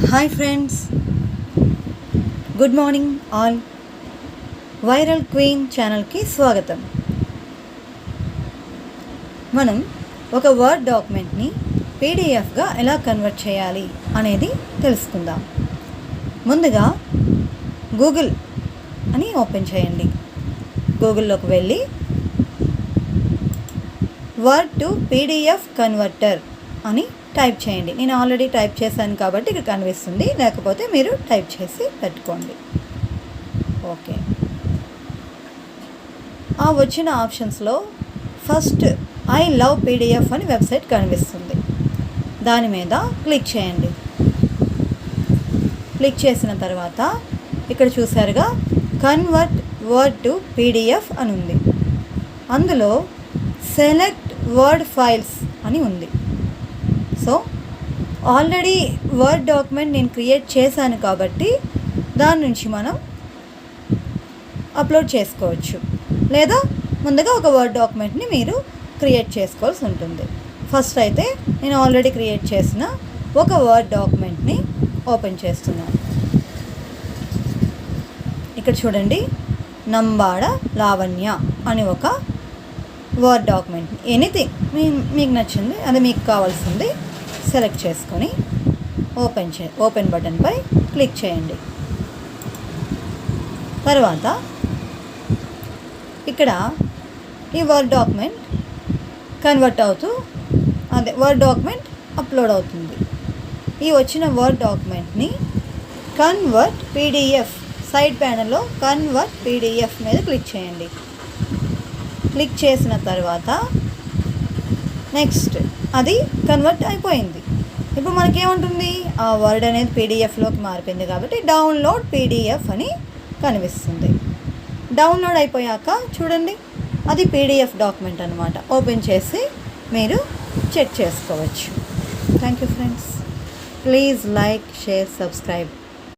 Hi friends, good morning all. Viral queen ఛానల్కి స్వాగతం. మనం ఒక వర్డ్ డాక్యుమెంట్ని పీడిఎఫ్గా ఎలా కన్వర్ట్ చేయాలి అనేది తెలుసుకుందాం. ముందుగా గూగుల్ అని ఓపెన్ చేయండి. గూగుల్లోకి వెళ్ళి వర్డ్ టు పీడిఎఫ్ కన్వర్టర్ అని టైప్ చేయండి. నేను ఆల్రెడీ టైప్ చేశాను కాబట్టి ఇక్కడ కనిపిస్తుంది, లేకపోతే మీరు టైప్ చేసి పెట్టుకోండి. ఓకే, ఆ వచ్చిన ఆప్షన్స్లో ఫస్ట్ ఐ లవ్ పీడిఎఫ్ అని వెబ్సైట్ కనిపిస్తుంది. దాని మీద క్లిక్ చేయండి. క్లిక్ చేసిన తర్వాత ఇక్కడ చూసారుగా కన్వర్ట్ వర్డ్ టు పీడిఎఫ్ అని ఉంది. అందులో సెలెక్ట్ వర్డ్ ఫైల్స్ అని ఉంది. సో ఆల్రెడీ వర్డ్ డాక్యుమెంట్ నేను క్రియేట్ చేశాను కాబట్టి దాని నుంచి మనం అప్లోడ్ చేసుకోవచ్చు, లేదా ముందుగా ఒక వర్డ్ డాక్యుమెంట్ని మీరు క్రియేట్ చేసుకోవాల్సి ఉంటుంది. ఫస్ట్ అయితే నేను ఆల్రెడీ క్రియేట్ చేసిన ఒక వర్డ్ డాక్యుమెంట్ని ఓపెన్ చేస్తున్నాను. ఇక్కడ చూడండి, నంబాడ లావణ్య అని ఒక వర్డ్ డాక్యుమెంట్, ఎనీథింగ్ మీకు నచ్చింది అది మీకు కావాల్సింది సెలెక్ట్ చేసుకొని ఓపెన్ బటన్పై క్లిక్ చేయండి. తర్వాత ఇక్కడ ఈ వర్డ్ డాక్యుమెంట్ కన్వర్ట్ అవుతూ వర్డ్ డాక్యుమెంట్ అప్లోడ్ అవుతుంది. ఈ వచ్చిన వర్డ్ డాక్యుమెంట్ని కన్వర్ట్ పీడిఎఫ్ సైడ్ ప్యానల్లో కన్వర్ట్ పీడిఎఫ్ మీద క్లిక్ చేయండి. క్లిక్ చేసిన తర్వాత నెక్స్ట్ అది కన్వర్ట్ అయిపోయింది. ఇప్పుడు మనకేముంటుంది, ఆ వర్డ్ అనేది పీడిఎఫ్లోకి మారిపోయింది కాబట్టి డౌన్లోడ్ పీడిఎఫ్ అని కనిపిస్తుంది. డౌన్లోడ్ అయిపోయాక చూడండి, అది పీడిఎఫ్ డాక్యుమెంట్ అనమాట. ఓపెన్ చేసి మీరు చెక్ చేసుకోవచ్చు. Thank you friends. Please like, share, subscribe.